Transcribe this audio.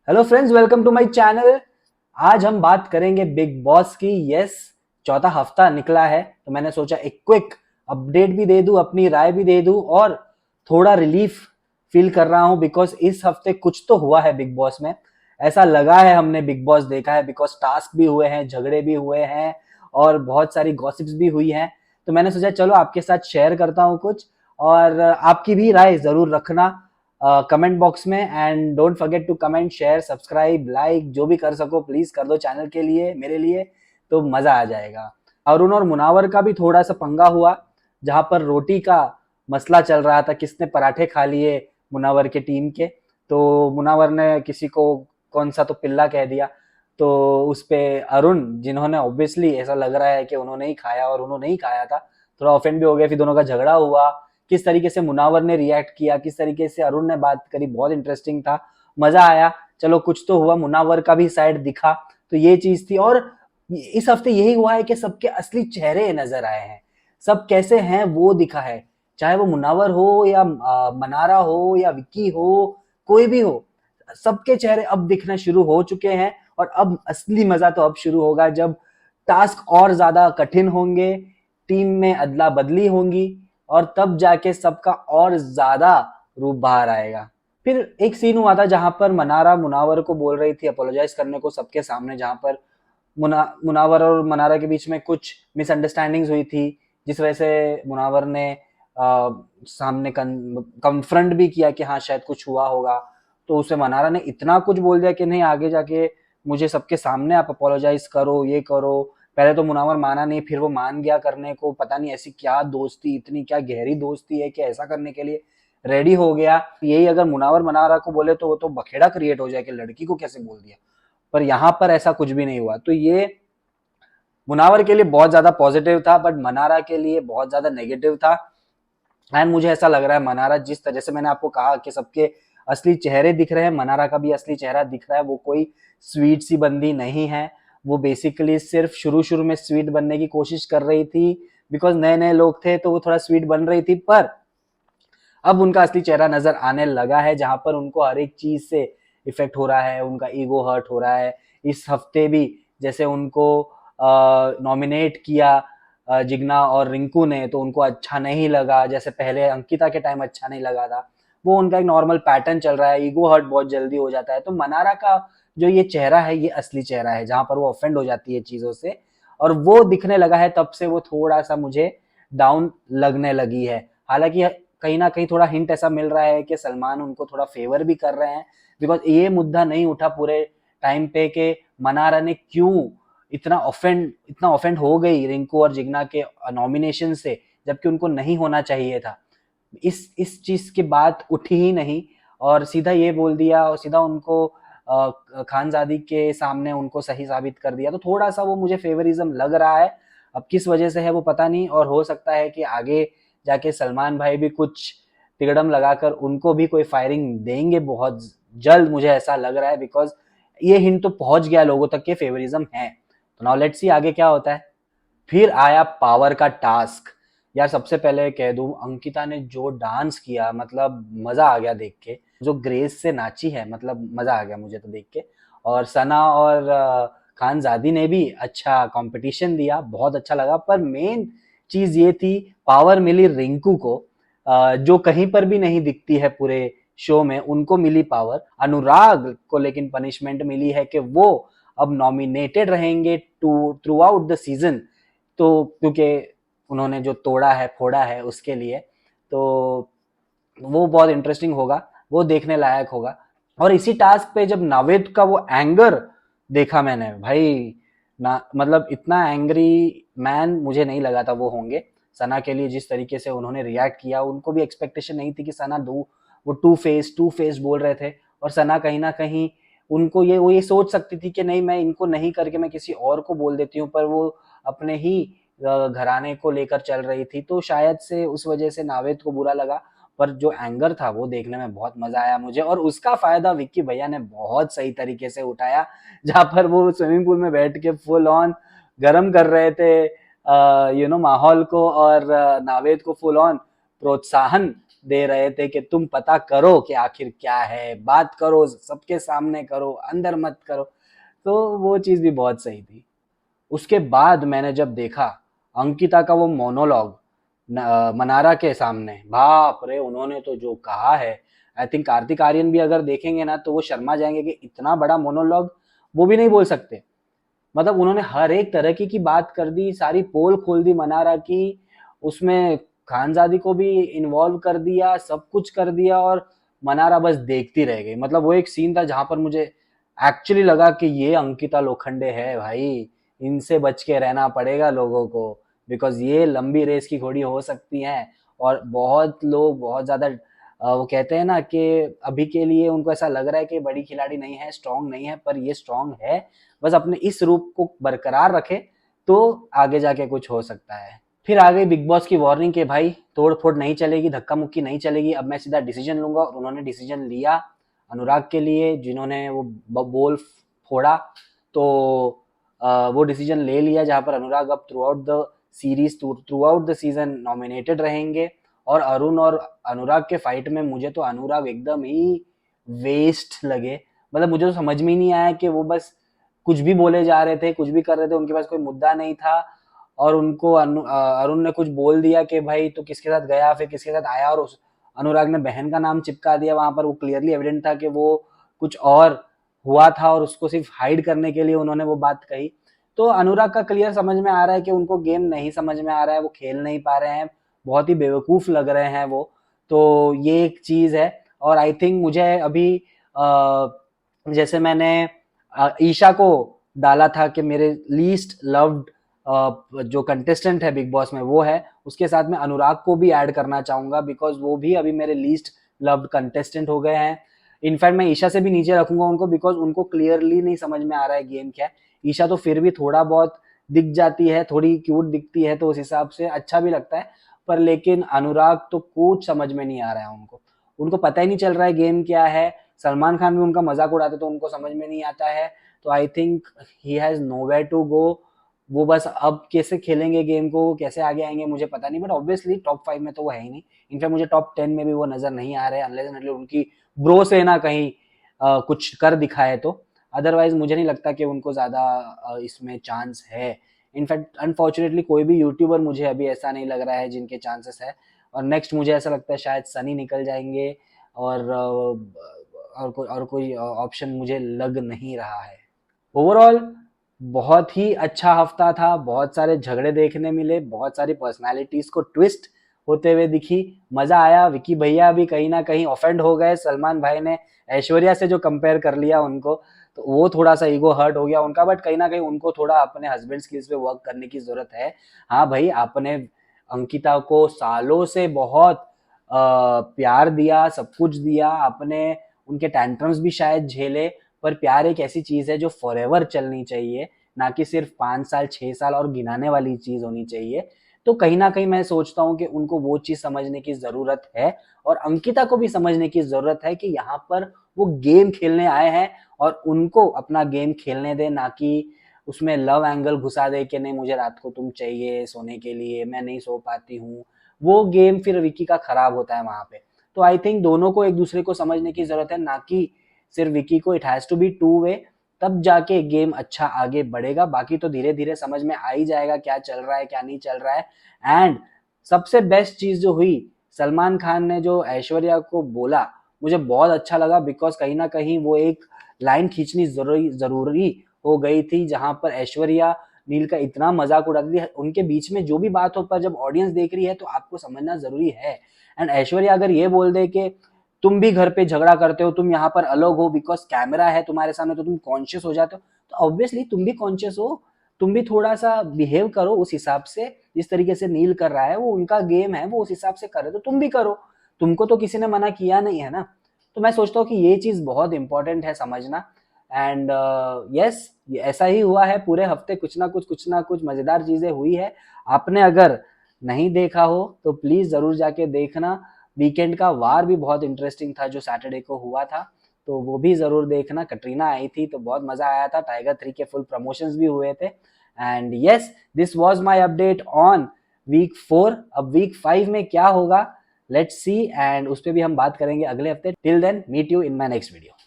Hello friends, welcome to my channel. आज हम बात करेंगे बिग बॉस की। यस, चौथा हफ्ता निकला है तो मैंने सोचा एक क्विक अपडेट भी दे दूं, अपनी राय भी दे दूं और थोड़ा रिलीफ फील कर रहा हूं बिकॉज इस हफ्ते कुछ तो हुआ है बिग बॉस में। ऐसा लगा है हमने बिग बॉस देखा है बिकॉज टास्क भी हुए हैं, झगड़े भी हुए हैं और बहुत सारी गॉसिप्स भी हुई हैं। तो मैंने सोचा चलो आपके साथ शेयर करता हूं कुछ, और आपकी भी राय जरूर रखना कमेंट बॉक्स में। And don't forget to comment, share, subscribe, like जो भी कर सको प्लीज कर दो चैनल के लिए, मेरे लिए, तो मजा आ जाएगा। अरुण और मुनावर का भी थोड़ा सा पंगा हुआ, जहां पर रोटी का मसला चल रहा था, किसने पराठे खा लिए मुनावर के टीम के। तो मुनावर ने किसी को कौन सा तो पिल्ला कह दिया, तो उस पे अरुण, जिन्होंने ऑब्वियसली ऐसा लग रहा है कि उन्होंने ही खाया और उन्होंने ही खाया था, थोड़ा ऑफेंड भी हो गया। फिर दोनों का झगड़ा हुआ, किस तरीके से मुनावर ने रिएक्ट किया, किस तरीके से अरुण ने बात करी, बहुत इंटरेस्टिंग था, मजा आया। चलो कुछ तो हुआ, मुनावर का भी साइड दिखा, तो ये चीज थी। और इस हफ्ते यही हुआ है कि सबके असली चेहरे नजर आए हैं, सब कैसे हैं वो दिखा है। चाहे वो मुनावर हो या मनारा हो या विक्की हो, कोई भी हो, सबके चेहरे अब दिखना शुरू हो चुके हैं। और अब असली मजा तो अब शुरू होगा जब टास्क और ज्यादा कठिन होंगे, टीम में अदला बदली होंगी, और तब जाके सबका और ज्यादा रूप बाहर आएगा। फिर एक सीन हुआ था जहां पर मनारा मुनावर को बोल रही थी अपोलोजाइज करने को सबके सामने, जहां पर मुनावर और मनारा के बीच में कुछ मिसअंडरस्टैंडिंग्स हुई थी, जिस वजह से मुनावर ने सामने कन्फ्रंट भी किया कि हाँ शायद कुछ हुआ होगा। तो उसे मनारा ने इतना कुछ बोल दिया कि नहीं, आगे जाके मुझे सबके सामने आप अपोलोजाइज करो, ये करो। पहले तो मुनावर माना नहीं, फिर वो मान गया करने को। पता नहीं ऐसी क्या दोस्ती, इतनी क्या गहरी दोस्ती है कि ऐसा करने के लिए रेडी हो गया। यही अगर मुनावर मनारा को बोले तो वो तो बखेड़ा क्रिएट हो जाए कि लड़की को कैसे बोल दिया। पर यहाँ पर ऐसा कुछ भी नहीं हुआ, तो ये मुनावर के लिए बहुत ज्यादा पॉजिटिव था, बट मनारा के लिए बहुत ज्यादा नेगेटिव था। एंड मुझे ऐसा लग रहा है मनारा, जिस तरह से मैंने आपको कहा कि सबके असली चेहरे दिख रहे हैं, मनारा का भी असली चेहरा दिख रहा है। वो कोई स्वीट सी बंदी नहीं है, वो बेसिकली सिर्फ शुरू शुरू में स्वीट बनने की कोशिश कर रही थी बिकॉज नए नए लोग थे, तो वो थोड़ा स्वीट बन रही थी। पर अब उनका असली चेहरा नजर आने लगा है, जहां पर उनको हर एक चीज से इफेक्ट हो रहा है, उनका ईगो हर्ट हो रहा है। इस हफ्ते भी जैसे उनको नॉमिनेट किया जिग्ना और रिंकू ने, तो उनको अच्छा नहीं लगा, जैसे पहले अंकिता के टाइम अच्छा नहीं लगा था। वो उनका एक नॉर्मल पैटर्न चल रहा है, ईगो हर्ट बहुत जल्दी हो जाता है। तो मनारा का जो ये चेहरा है, ये असली चेहरा है, जहां पर वो ऑफेंड हो जाती है चीजों से, और वो दिखने लगा है। तब से वो थोड़ा सा मुझे डाउन लगने लगी है। हालांकि कहीं ना कहीं थोड़ा हिंट ऐसा मिल रहा है कि सलमान उनको थोड़ा फेवर भी कर रहे हैं, बिकॉज ये मुद्दा नहीं उठा पूरे टाइम पे कि मनारा ने क्यों इतना ऑफेंड हो गई रिंकू और जिग्ना के नॉमिनेशन से, जबकि उनको नहीं होना चाहिए था। इस चीज की बात उठी ही नहीं, और सीधा ये बोल दिया और सीधा उनको खानजादी के सामने उनको सही साबित कर दिया। तो थोड़ा सा वो मुझे फेवरिज्म लग रहा है। अब किस वजह से है वो पता नहीं, और हो सकता है कि आगे जाके सलमान भाई भी कुछ तिगड़म लगाकर उनको भी कोई फायरिंग देंगे बहुत जल्द, मुझे ऐसा लग रहा है। बिकॉज ये हिंट तो पहुंच गया लोगों तक के फेवरिज्म है। तो नाउ लेट्स सी आगे क्या होता है। फिर आया पावर का टास्क। यार सबसे पहले कह दूं, अंकिता ने जो डांस किया, मतलब मजा आ गया देख के। जो ग्रेस से नाची है, मतलब मजा आ गया मुझे तो देख के। और सना और खानजादी ने भी अच्छा कंपटीशन दिया, बहुत अच्छा लगा। पर मेन चीज ये थी, पावर मिली रिंकू को, जो कहीं पर भी नहीं दिखती है पूरे शो में, उनको मिली पावर। अनुराग को लेकिन पनिशमेंट मिली है कि वो अब नॉमिनेटेड रहेंगे थ्रू आउट द सीजन, तो क्योंकि उन्होंने जो तोड़ा है फोड़ा है उसके लिए। तो वो बहुत इंटरेस्टिंग होगा, वो देखने लायक होगा। और इसी टास्क पे जब नावेद का वो एंगर देखा मैंने, भाई ना, मतलब इतना एंग्री मैन मुझे नहीं लगा था वो होंगे। सना के लिए जिस तरीके से उन्होंने रिएक्ट किया, उनको भी एक्सपेक्टेशन नहीं थी कि सना दो, वो टू फेस बोल रहे थे। और सना कहीं ना कहीं उनको वो ये सोच सकती थी कि नहीं, मैं इनको नहीं करके मैं किसी और को बोल देती हूँ, पर वो अपने ही घराने को लेकर चल रही थी। तो शायद से उस वजह से नावेद को बुरा लगा। पर जो एंगर था वो देखने में बहुत मजा आया मुझे, और उसका फायदा विक्की भैया ने बहुत सही तरीके से उठाया। जहां पर वो स्विमिंग पूल में बैठ के फुल ऑन गर्म कर रहे थे माहौल को, और नावेद को फुल ऑन प्रोत्साहन दे रहे थे कि तुम पता करो कि आखिर क्या है, बात करो, सबके सामने करो, अंदर मत करो। तो वो चीज भी बहुत सही थी। उसके बाद मैंने जब देखा अंकिता का वो मोनोलॉग मनारा के सामने, बाप रे, उन्होंने तो जो कहा है, आई थिंक कार्तिक आर्यन भी अगर देखेंगे ना तो वो शर्मा जाएंगे कि इतना बड़ा मोनोलॉग वो भी नहीं बोल सकते। मतलब उन्होंने हर एक तरह की बात कर दी, सारी पोल खोल दी मनारा की, उसमें खानजादी को भी इन्वॉल्व कर दिया, सब कुछ कर दिया, और मनारा बस देखती रह गई। मतलब वो एक सीन था जहां पर मुझे एक्चुअली लगा कि ये अंकिता लोखंडे है भाई, इनसे बच के रहना पड़ेगा लोगों को, बिकॉज ये लंबी रेस की घोड़ी हो सकती हैं। और बहुत लोग बहुत ज्यादा वो कहते हैं ना कि अभी के लिए उनको ऐसा लग रहा है कि बड़ी खिलाड़ी नहीं है, स्ट्रांग नहीं है, पर ये स्ट्रांग है। बस अपने इस रूप को बरकरार रखे तो आगे जाके कुछ हो सकता है। फिर आ गई बिग बॉस की वार्निंग के भाई तोड़ फोड़ नहीं चलेगी, धक्का मुक्की नहीं चलेगी, अब मैं सीधा डिसीजन लूंगा। और उन्होंने डिसीजन लिया अनुराग के लिए, जिन्होंने वो बोल फोड़ा। तो वो डिसीजन ले लिया जहां पर अनुराग अब through out the series, through out the season nominated रहेंगे। और अरुण और अनुराग के फाइट में मुझे तो अनुराग एकदम ही वेस्ट लगे। मतलब मुझे तो समझ में ही नहीं आया कि वो बस कुछ भी बोले जा रहे थे, कुछ भी कर रहे थे, उनके पास कोई मुद्दा नहीं था। और उनको अरुण ने कुछ बोल दिया कि भाई तो किसके साथ गया, फिर किसके साथ आया, और उस अनुराग ने बहन का नाम चिपका दिया वहां पर। वो क्लियरली एविडेंट था कि वो कुछ और हुआ था और उसको सिर्फ हाइड करने के लिए उन्होंने वो बात कही। तो अनुराग का क्लियर समझ में आ रहा है कि उनको गेम नहीं समझ में आ रहा है, वो खेल नहीं पा रहे हैं, बहुत ही बेवकूफ लग रहे हैं वो। तो ये एक चीज है। और आई थिंक मुझे अभी जैसे मैंने ईशा को डाला था कि मेरे लीस्ट लव्ड जो कंटेस्टेंट है बिग बॉस में वो है, उसके साथ में अनुराग को भी ऐड करना चाहूंगा, बिकॉज वो भी अभी मेरे लीस्ट लव्ड कंटेस्टेंट हो गए हैं। इनफैक्ट मैं ईशा से भी नीचे रखूंगा उनको, बिकॉज उनको क्लियरली नहीं समझ में आ रहा है गेम क्या है। ईशा तो फिर भी थोड़ा बहुत दिख जाती है, थोड़ी क्यूट दिखती है, तो उस हिसाब से अच्छा भी लगता है। पर लेकिन अनुराग तो कुछ समझ में नहीं आ रहा है उनको, उनको पता ही नहीं चल रहा है गेम क्या है। सलमान खान भी उनका मजाक उड़ाते तो उनको समझ में नहीं आता है। तो I think he has nowhere to go. वो बस अब कैसे खेलेंगे गेम को, कैसे आगे आएंगे मुझे पता नहीं, बट ऑब्वियसली टॉप 5 में तो वो है ही नहीं। इनफैक्ट मुझे टॉप 10 में भी वो नजर नहीं आ रहे, अनलेस एंड अनटिल उनकी ब्रो से ना कहीं कुछ कर दिखाए तो। अदरवाइज मुझे नहीं लगता कि उनको ज्यादा इसमें चांस है। इनफैक्ट अनफॉर्चुनेटली कोई भी यूट्यूबर मुझे अभी ऐसा नहीं लग रहा है जिनके चांसेस है। और नेक्स्ट मुझे ऐसा लगता है शायद सनी निकल जाएंगे, और कोई ऑप्शन मुझे लग नहीं रहा है। ओवरऑल बहुत ही अच्छा हफ्ता था, बहुत सारे झगड़े देखने मिले, बहुत सारी पर्सनालिटीज को ट्विस्ट होते हुए दिखी, मजा आया। विकी भैया भी कहीं ना कहीं ऑफेंड हो गए, सलमान भाई ने ऐश्वर्या से जो कंपेयर कर लिया उनको, तो वो थोड़ा सा ईगो हर्ट हो गया उनका। बट कहीं ना कहीं उनको थोड़ा अपने हस्बैंड स्किल्स पे वर्क करने की जरूरत है। हाँ भाई, आपने अंकिता को सालों से बहुत प्यार दिया, सब कुछ दिया आपने, उनके टैंट्रम्स भी शायद झेले, पर प्यार एक ऐसी चीज है जो फॉरएवर चलनी चाहिए, ना कि सिर्फ 5 साल 6 साल और गिनाने वाली चीज होनी चाहिए। तो कहीं ना कहीं मैं सोचता हूँ कि उनको वो चीज समझने की जरूरत है, और अंकिता को भी समझने की जरूरत है कि यहाँ पर वो गेम खेलने आए हैं, और उनको अपना गेम खेलने दे, ना कि उसमें लव एंगल घुसा दे कि नहीं मुझे रात को तुम चाहिए सोने के लिए, मैं नहीं सो पाती हूँ। वो गेम फिर विकी का खराब होता है वहां पे। तो आई थिंक दोनों को एक दूसरे को समझने की जरूरत है, ना कि सिर्फ विकी को। It has to be two way, तब जाके गेम अच्छा आगे बढ़ेगा। बाकी तो धीरे धीरे समझ में आ ही जाएगा क्या चल रहा है क्या नहीं चल रहा है। एंड सबसे बेस्ट चीज जो हुई, सलमान खान ने जो ऐश्वर्या को बोला, मुझे बहुत अच्छा लगा, बिकॉज कहीं ना कहीं वो एक लाइन खींचनी जरूरी जरूरी हो गई थी, जहां पर ऐश्वर्या नील का इतना मजाक उड़ाती थी। उनके बीच में जो भी बात हो, पर जब ऑडियंस देख रही है तो आपको समझना जरूरी है। एंड ऐश्वर्या अगर ये बोल दे कि तुम भी घर पे झगड़ा करते हो, तुम यहाँ पर अलग हो बिकॉज कैमरा है तुम्हारे सामने, तो तुम कॉन्शियस हो जाते हो, तो ऑब्वियसली तुम भी कॉन्शियस हो, तुम भी थोड़ा सा बिहेव करो उस हिसाब से। जिस तरीके से नील कर रहा है, वो उनका गेम है, वो उस हिसाब से कर रहे, तो तुम भी करो। तुमको तो किसी ने मना किया नहीं है ना। तो मैं सोचता हूँ कि ये चीज बहुत इंपॉर्टेंट है समझना। एंड यस, ऐसा ही हुआ है पूरे हफ्ते, कुछ ना कुछ मजेदार चीजें हुई है। आपने अगर नहीं देखा हो तो प्लीज जरूर जाके देखना। वीकेंड का वार भी बहुत इंटरेस्टिंग था जो सैटरडे को हुआ था, तो वो भी जरूर देखना। कटरीना आई थी तो बहुत मजा आया था, टाइगर 3 के फुल प्रमोशंस भी हुए थे। And yes, this was my update on week 4। अब वीक 5 में क्या होगा लेट्स सी, एंड उस पर भी हम बात करेंगे अगले हफ्ते. Till then meet you in my next video.